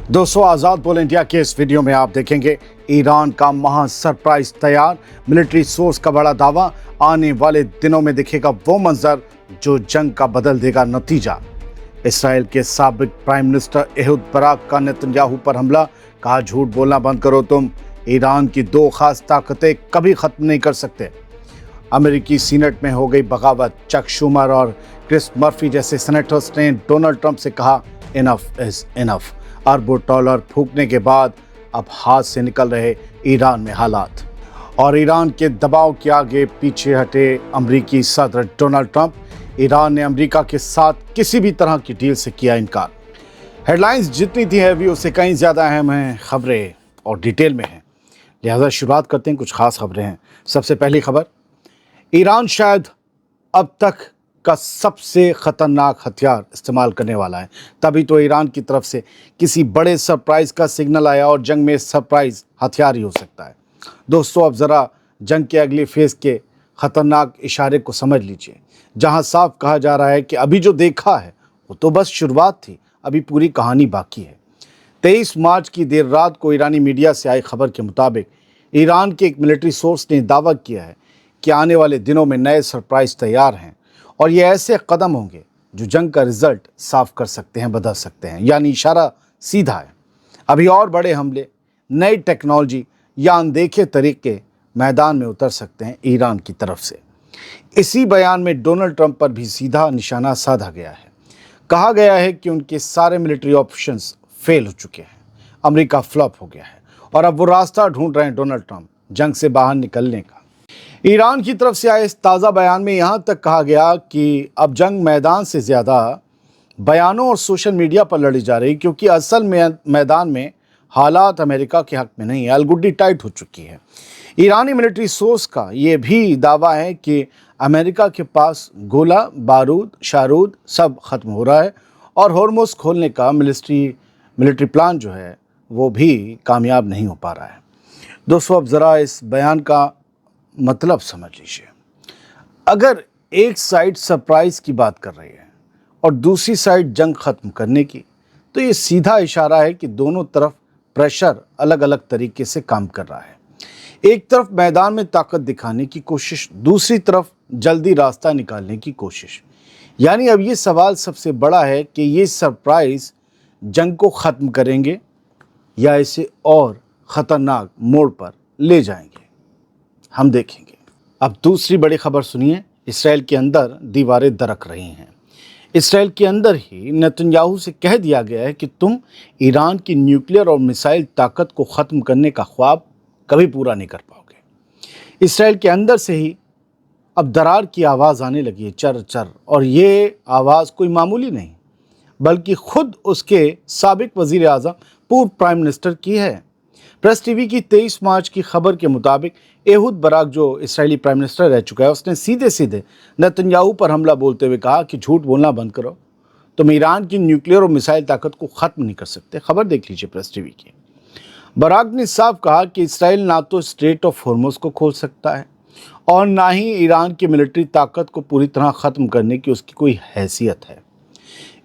दोस्तों, आज़ाद बोल इंडिया के इस वीडियो में आप देखेंगे ईरान का महा सरप्राइज तैयार, मिलिट्री सोर्स का बड़ा दावा, आने वाले दिनों में दिखेगा वो मंजर जो जंग का बदल देगा नतीजा। इसराइल के साबिक प्राइम मिनिस्टर एहुद बराक का नेतन्याहू पर हमला, कहा झूठ बोलना बंद करो तुम, ईरान की दो खास ताकतें कभी खत्म नहीं कर सकते। अमेरिकी सीनेट में हो गई बगावत, चक शूमर और क्रिस मर्फी जैसे सेनेटर्स ने डोनाल्ड ट्रंप से कहा इनफ इज इनफ। अरबों डॉलर फूकने के बाद अब हाथ से निकल रहे ईरान में हालात, और ईरान के दबाव के आगे पीछे हटे अमेरिकी सदर डोनाल्ड ट्रंप। ईरान ने अमेरिका के साथ किसी भी तरह की डील से किया इनकार। हेडलाइंस जितनी थी हैवी उससे कहीं ज़्यादा अहम हैं खबरें और डिटेल में हैं, लिहाजा शुरुआत करते हैं। कुछ खास खबरें हैं। सबसे पहली खबर, ईरान शायद अब तक का सबसे खतरनाक हथियार इस्तेमाल करने वाला है। तभी तो ईरान की तरफ से किसी बड़े सरप्राइज का सिग्नल आया और जंग में सरप्राइज हथियार ही हो सकता है। दोस्तों, अब ज़रा जंग के अगले फेज़ के खतरनाक इशारे को समझ लीजिए, जहां साफ कहा जा रहा है कि अभी जो देखा है वो तो बस शुरुआत थी, अभी पूरी कहानी बाकी है। 23 मार्च की देर रात को ईरानी मीडिया से आई खबर के मुताबिक ईरान के एक मिलिट्री सोर्स ने दावा किया है कि आने वाले दिनों में नए सरप्राइज तैयार हैं, और ये ऐसे कदम होंगे जो जंग का रिजल्ट साफ कर सकते हैं, बदल सकते हैं। यानी इशारा सीधा है, अभी और बड़े हमले, नई टेक्नोलॉजी या अनदेखे तरीके मैदान में उतर सकते हैं ईरान की तरफ से। इसी बयान में डोनाल्ड ट्रंप पर भी सीधा निशाना साधा गया है। कहा गया है कि उनके सारे मिलिट्री ऑप्शंस फेल हो चुके हैं, अमेरिका फ्लॉप हो गया है और अब वो रास्ता ढूंढ रहे हैं डोनाल्ड ट्रंप जंग से बाहर निकलने का। ईरान की तरफ से आए इस ताज़ा बयान में यहाँ तक कहा गया कि अब जंग मैदान से ज़्यादा बयानों और सोशल मीडिया पर लड़ी जा रही, क्योंकि असल मैदान में हालात अमेरिका के हक में नहीं है, अलगुड्डी टाइट हो चुकी है। ईरानी मिलिट्री सोर्स का ये भी दावा है कि अमेरिका के पास गोला बारूद शारूद सब ख़त्म हो रहा है और हॉर्मुज़ खोलने का मिलिट्री प्लान जो है वो भी कामयाब नहीं हो पा रहा है। दोस्तों, अब ज़रा इस बयान का मतलब समझ लीजिए। अगर एक साइड सरप्राइज की बात कर रही है और दूसरी साइड जंग खत्म करने की, तो ये सीधा इशारा है कि दोनों तरफ प्रेशर अलग अलग तरीके से काम कर रहा है। एक तरफ मैदान में ताकत दिखाने की कोशिश, दूसरी तरफ जल्दी रास्ता निकालने की कोशिश। यानी अब ये सवाल सबसे बड़ा है कि ये सरप्राइज जंग को ख़त्म करेंगे या इसे और ख़तरनाक मोड़ पर ले जाएंगे, हम देखेंगे। अब दूसरी बड़ी खबर सुनिए। इसराइल के अंदर दीवारें दरक रही हैं। इसराइल के अंदर ही नेतन्याहू से कह दिया गया है कि तुम ईरान की न्यूक्लियर और मिसाइल ताकत को ख़त्म करने का ख्वाब कभी पूरा नहीं कर पाओगे। इसराइल के अंदर से ही अब दरार की आवाज़ आने लगी है, चर चर, और ये आवाज़ कोई मामूली नहीं बल्कि खुद उसके साबिक वज़ीर आज़म पूर्व प्राइम मिनिस्टर की है। प्रेस टीवी की 23 मार्च की खबर के मुताबिक एहुद बराक, जो इसराइली प्राइम मिनिस्टर रह चुका है, उसने सीधे सीधे नेतन्याहू पर हमला बोलते हुए कहा कि झूठ बोलना बंद करो, तुम ईरान की न्यूक्लियर और मिसाइल ताकत को ख़त्म नहीं कर सकते। खबर देख लीजिए प्रेस टीवी की। बराक ने साफ कहा कि इसराइल ना तो स्ट्रेट ऑफ हॉर्मुज़ को खोल सकता है और ना ही ईरान की मिलिट्री ताकत को पूरी तरह ख़त्म करने की उसकी कोई हैसियत है।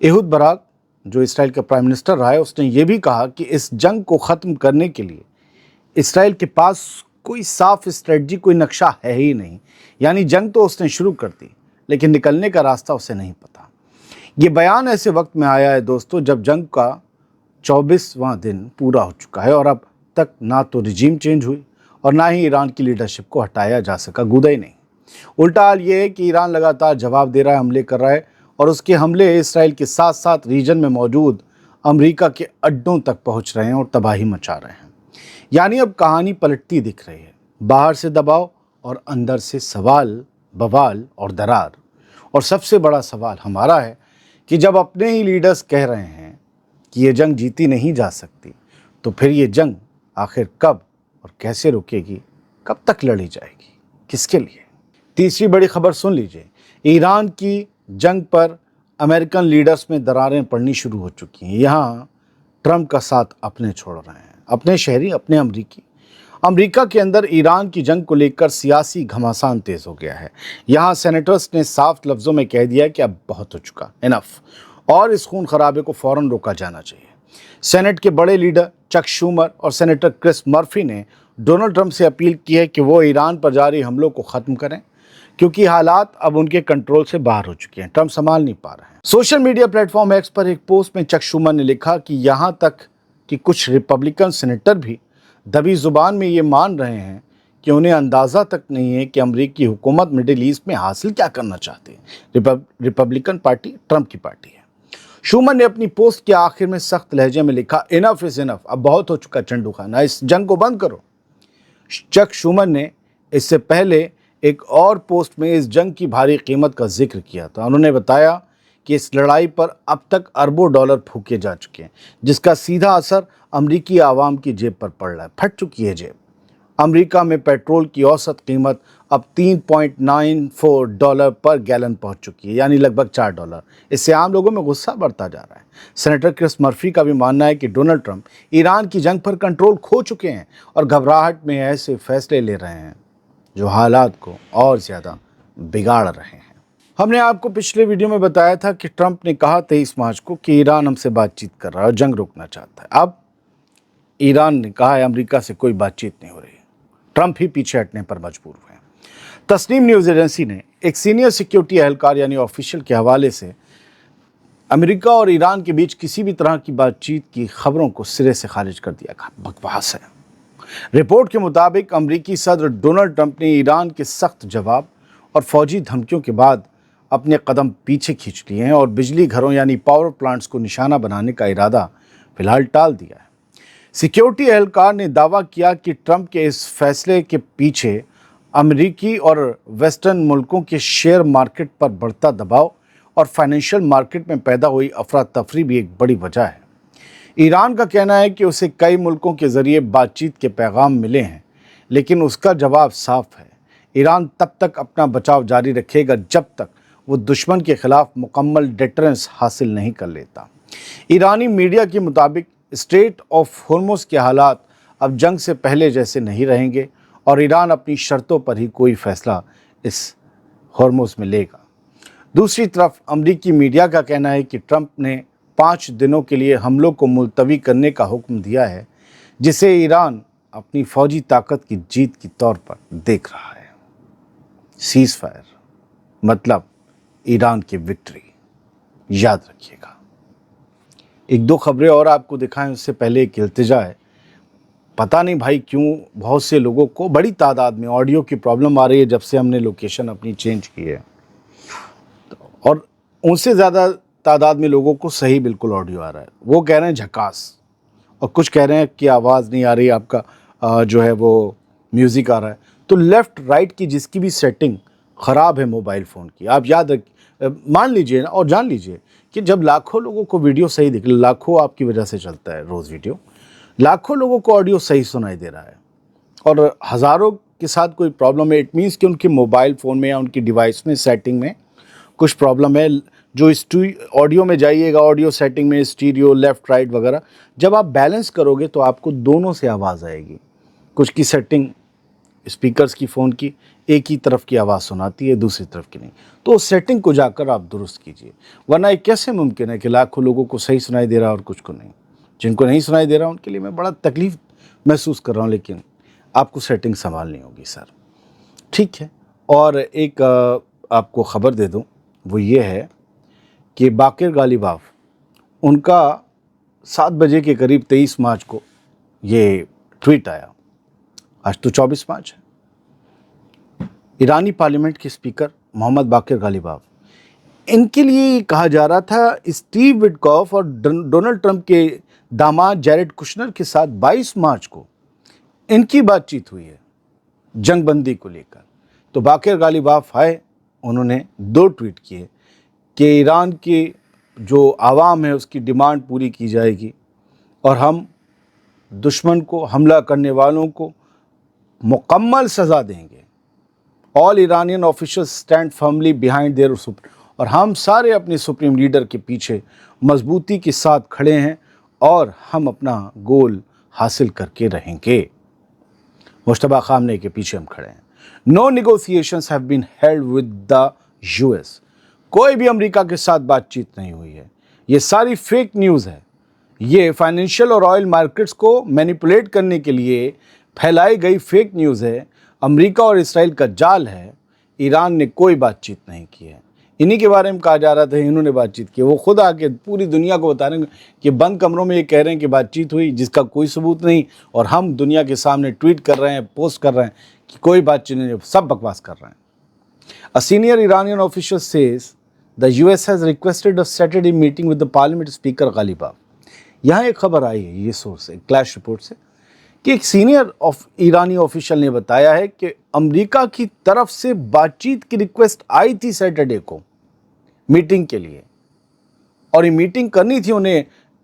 एहुद बराक, जो इसराइल का प्राइम मिनिस्टर रहा है, उसने ये भी कहा कि इस जंग को ख़त्म करने के लिए इसराइल के पास कोई साफ स्ट्रेटजी, कोई नक्शा है ही नहीं। यानी जंग तो उसने शुरू कर दी लेकिन निकलने का रास्ता उसे नहीं पता। ये बयान ऐसे वक्त में आया है दोस्तों जब जंग का 24वां दिन पूरा हो चुका है और अब तक ना तो रिजीम चेंज हुई और ना ही ईरान की लीडरशिप को हटाया जा सका, कूदा ही नहीं। उल्टा हाल ये है कि ईरान लगातार जवाब दे रहा है, हमले कर रहा है, और उसके हमले इसराइल के साथ साथ रीजन में मौजूद अमेरिका के अड्डों तक पहुंच रहे हैं और तबाही मचा रहे हैं। यानी अब कहानी पलटती दिख रही है, बाहर से दबाव और अंदर से सवाल, बवाल और दरार। और सबसे बड़ा सवाल हमारा है कि जब अपने ही लीडर्स कह रहे हैं कि ये जंग जीती नहीं जा सकती, तो फिर ये जंग आखिर कब और कैसे रुकेगी, कब तक लड़ी जाएगी, किसके लिए? तीसरी बड़ी खबर सुन लीजिए। ईरान की जंग पर अमेरिकन लीडर्स में दरारें पड़नी शुरू हो चुकी हैं। यहाँ ट्रंप का साथ अपने छोड़ रहे हैं, अपने शहरी, अपने अमरीकी। अमेरिका के अंदर ईरान की जंग को लेकर सियासी घमासान तेज़ हो गया है। यहाँ सेनेटर्स ने साफ लफ्ज़ों में कह दिया कि अब बहुत हो चुका, इनफ, और इस खून खराबे को फ़ौरन रोका जाना चाहिए। सेनेट के बड़े लीडर चक शूमर और सेनेटर क्रिस मर्फी ने डोनाल्ड ट्रंप से अपील की है कि वो ईरान पर जारी हमलों को ख़त्म करें, क्योंकि हालात अब उनके कंट्रोल से बाहर हो चुके हैं। ट्रंप संभाल नहीं पा रहे हैं। सोशल मीडिया प्लेटफॉर्म एक्स पर एक पोस्ट में चक शूमर ने लिखा कि यहाँ तक कि कुछ रिपब्लिकन सेनेटर भी दबी जुबान में ये मान रहे हैं कि उन्हें अंदाज़ा तक नहीं है कि अमेरिकी हुकूमत मिडिल ईस्ट में हासिल क्या करना चाहती है। रिपब्लिकन पार्टी ट्रंप की पार्टी है। शूमर ने अपनी पोस्ट के आखिर में सख्त लहजे में लिखा, इनफ इज़ इनफ, अब बहुत हो चुका चंडू खाना, इस जंग को बंद करो। चक शूमर ने इससे पहले एक और पोस्ट में इस जंग की भारी कीमत का जिक्र किया था। उन्होंने बताया कि इस लड़ाई पर अब तक अरबों डॉलर फूके जा चुके हैं, जिसका सीधा असर अमरीकी आवाम की जेब पर पड़ रहा है। फट चुकी है जेब। अमेरिका में पेट्रोल की औसत कीमत अब $3.94 पर गैलन पहुंच चुकी है, यानी लगभग $4। इससे आम लोगों में गुस्सा बढ़ता जा रहा है। सेनेटर क्रिस मर्फी का भी मानना है कि डोनाल्ड ट्रंप ईरान की जंग पर कंट्रोल खो चुके हैं और घबराहट में ऐसे फैसले ले रहे हैं जो हालात को और ज़्यादा बिगाड़ रहे हैं। हमने आपको पिछले वीडियो में बताया था कि ट्रंप ने कहा 23 मार्च को कि ईरान हमसे बातचीत कर रहा है और जंग रोकना चाहता है। अब ईरान ने कहा है अमेरिका से कोई बातचीत नहीं हो रही। ट्रंप ही पीछे हटने पर मजबूर हुए। तस्नीम न्यूज़ एजेंसी ने एक सीनियर सिक्योरिटी एहलकार यानी ऑफिशियल के हवाले से अमेरिका और ईरान के बीच किसी भी तरह की बातचीत की खबरों को सिरे से खारिज कर दिया। बकवास है। रिपोर्ट के मुताबिक अमेरिकी सदर डोनाल्ड ट्रंप ने ईरान के सख्त जवाब और फौजी धमकियों के बाद अपने कदम पीछे खींच लिए हैं और बिजली घरों यानी पावर प्लांट्स को निशाना बनाने का इरादा फिलहाल टाल दिया है। सिक्योरिटी एहलकार ने दावा किया कि ट्रंप के इस फैसले के पीछे अमेरिकी और वेस्टर्न मुल्कों के शेयर मार्केट पर बढ़ता दबाव और फाइनेंशियल मार्केट में पैदा हुई अफरा तफरी भी एक बड़ी वजह है। ईरान का कहना है कि उसे कई मुल्कों के ज़रिए बातचीत के पैगाम मिले हैं, लेकिन उसका जवाब साफ है। ईरान तब तक अपना बचाव जारी रखेगा जब तक वो दुश्मन के खिलाफ मुकम्मल डिटरेंस हासिल नहीं कर लेता। ईरानी मीडिया के मुताबिक स्ट्रेट ऑफ होर्मुज़ के हालात अब जंग से पहले जैसे नहीं रहेंगे और ईरान अपनी शर्तों पर ही कोई फैसला इस होर्मुज़ में लेगा। दूसरी तरफ अमरीकी मीडिया का कहना है कि ट्रंप ने 5 दिनों के लिए हमलों को मुलतवी करने का हुक्म दिया है, जिसे ईरान अपनी फौजी ताकत की जीत के तौर पर देख रहा है। सीज़ फायर मतलब ईरान की विक्ट्री, याद रखिएगा। एक दो खबरें और आपको दिखाएं उससे पहले एक इल्तिजा है। पता नहीं भाई क्यों बहुत से लोगों को बड़ी तादाद में ऑडियो की प्रॉब्लम आ रही है जब से हमने लोकेशन अपनी चेंज की है, और उनसे ज़्यादा तादाद में लोगों को सही बिल्कुल ऑडियो आ रहा है। वो कह रहे हैं झकास, और कुछ कह रहे हैं कि आवाज़ नहीं आ रही, आपका जो है वो म्यूज़िक आ रहा है। तो लेफ़्ट राइट की जिसकी भी सेटिंग ख़राब है मोबाइल फ़ोन की, आप मान लीजिए ना और जान लीजिए कि जब लाखों लोगों को वीडियो सही दिखे, लाखों आपकी वजह से चलता है रोज़ वीडियो, लाखों लोगों को ऑडियो सही सुनाई दे रहा है और हज़ारों के साथ कोई प्रॉब्लम है, इट मीन्स कि उनके मोबाइल फ़ोन में या उनकी डिवाइस में सेटिंग में कुछ प्रॉब्लम है। जो ऑडियो में जाइएगा, ऑडियो सेटिंग में स्टीरियो, लेफ़्ट राइट वगैरह, जब आप बैलेंस करोगे तो आपको दोनों से आवाज़ आएगी। कुछ की सेटिंग स्पीकर्स की फ़ोन की एक ही तरफ की आवाज़ सुनाती है, दूसरी तरफ की नहीं। तो उस सेटिंग को जाकर आप दुरुस्त कीजिए, वरना ये कैसे मुमकिन है कि लाखों लोगों को सही सुनाई दे रहा है और कुछ को नहीं। जिनको नहीं सुनाई दे रहा उनके लिए मैं बड़ा तकलीफ़ महसूस कर रहा हूँ, लेकिन आपको सेटिंग संभालनी होगी सर, ठीक है। और एक आपको ख़बर दे दूँ, वो ये है कि बाकिर गालिबाफ, उनका 7 बजे के करीब 23 मार्च को ये ट्वीट आया। आज तो 24 मार्च है। ईरानी पार्लियामेंट के स्पीकर मोहम्मद बाकिर गालिबाफ, इनके लिए कहा जा रहा था स्टीव विटकॉफ और डोनाल्ड ट्रंप के दामाद जैरेड कुशनर के साथ 22 मार्च को इनकी बातचीत हुई है जंगबंदी को लेकर। तो बाकिर गालिबाफ आए, उन्होंने 2 ट्वीट किए कि ईरान की जो आवाम है उसकी डिमांड पूरी की जाएगी और हम दुश्मन को, हमला करने वालों को मुकम्मल सज़ा देंगे। All Iranian officials stand firmly behind there और हम सारे अपने सुप्रीम लीडर के पीछे मजबूती के साथ खड़े हैं और हम अपना गोल हासिल करके रहेंगे। मुश्तबा खामने के पीछे हम खड़े हैं। No negotiations have been held with the US. कोई भी अमेरिका के साथ बातचीत नहीं हुई है। ये सारी फेक न्यूज़ है। یہ فائنینشیل اور آئل مارکیٹس کو مینیپولیٹ کرنے کے لیے پھیلائی گئی فیک نیوز ہے، امریکہ اور اسرائیل کا جال ہے۔ ایران نے کوئی بات چیت نہیں کی ہے۔ انہی کے بارے میں کہا جا رہا تھا انہوں نے بات چیت کی، وہ خود آ کے پوری دنیا کو بتا رہے ہیں کہ بند کمروں میں یہ کہہ رہے ہیں کہ بات چیت ہوئی جس کا کوئی ثبوت نہیں، اور ہم دنیا کے سامنے ٹویٹ کر رہے ہیں، پوسٹ کر رہے ہیں کہ کوئی بات چیت نہیں، سب بکواس کر رہے ہیں۔ A senior Iranian official says the US has requested a Saturday meeting with the Parliament Speaker Ghalibaf۔ یہاں ایک خبر آئی ہے یہ سورس سے، کلیش رپورٹ سے، کہ ایک سینئر ایرانی آفیشل نے بتایا ہے کہ امریکہ کی طرف سے بات چیت کی ریکویسٹ آئی تھی سیٹرڈے کو میٹنگ کے لیے، اور یہ میٹنگ کرنی تھی انہیں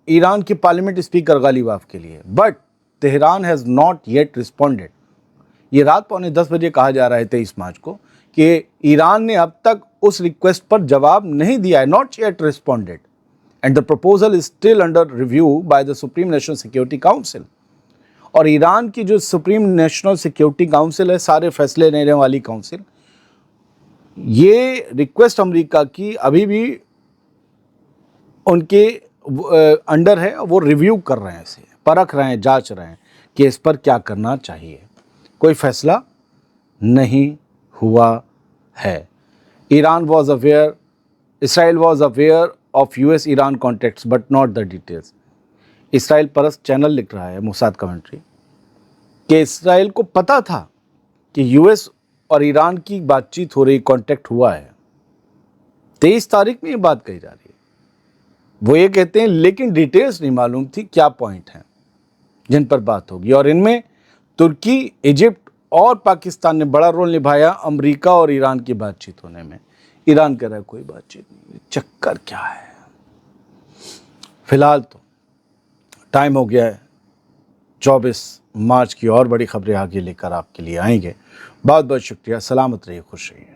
ایران کے پارلیمنٹ اسپیکر غالیباف کے لیے، but Tehran has not yet responded. یہ رات 9:45 بجے کہا جا رہا ہے 23 مارچ کو کہ ایران نے اب تک اس ریکویسٹ پر جواب نہیں دیا ہے، not yet responded, and the proposal is still under review by the supreme national security council. اور ایران کی جو سپریم نیشنل سیکیورٹی کاؤنسل ہے، سارے فیصلے لینے والی کاؤنسل، یہ ریکویسٹ امریکہ کی ابھی بھی ان کے انڈر ہے، وہ ریویو کر رہے ہیں، اسے پرکھ رہے ہیں، جانچ رہے ہیں کہ اس پر کیا کرنا چاہیے۔ کوئی فیصلہ نہیں ہوا ہے۔ Iran was aware, Israel was aware of US Iran contacts but not the details. Israel پرست چینل لکھ رہا ہے، موساد کمنٹری، کہ اسرائیل کو پتہ تھا کہ US اور ایران کی بات چیت ہو رہی، کانٹیکٹ ہوا ہے۔ 23 تاریخ میں یہ بات کہی جا رہی ہے۔ وہ یہ کہتے ہیں لیکن ڈیٹیلز نہیں معلوم تھی کیا پوائنٹ ہیں جن پر بات ہوگی، اور ان میں ترکی، ایجپٹ اور پاکستان نے بڑا رول نبھایا امریکہ اور ایران کی بات چیت ہونے میں۔ ایران کہہ رہا ہے کوئی بات چیت نہیں، چکر کیا ہے۔ فی الحال تو ٹائم ہو گیا ہے 24 مارچ کی، اور بڑی خبریں آگے لے کر آپ کے لیے آئیں گے۔ بہت بہت شکریہ، سلامت رہیے، خوش رہیے۔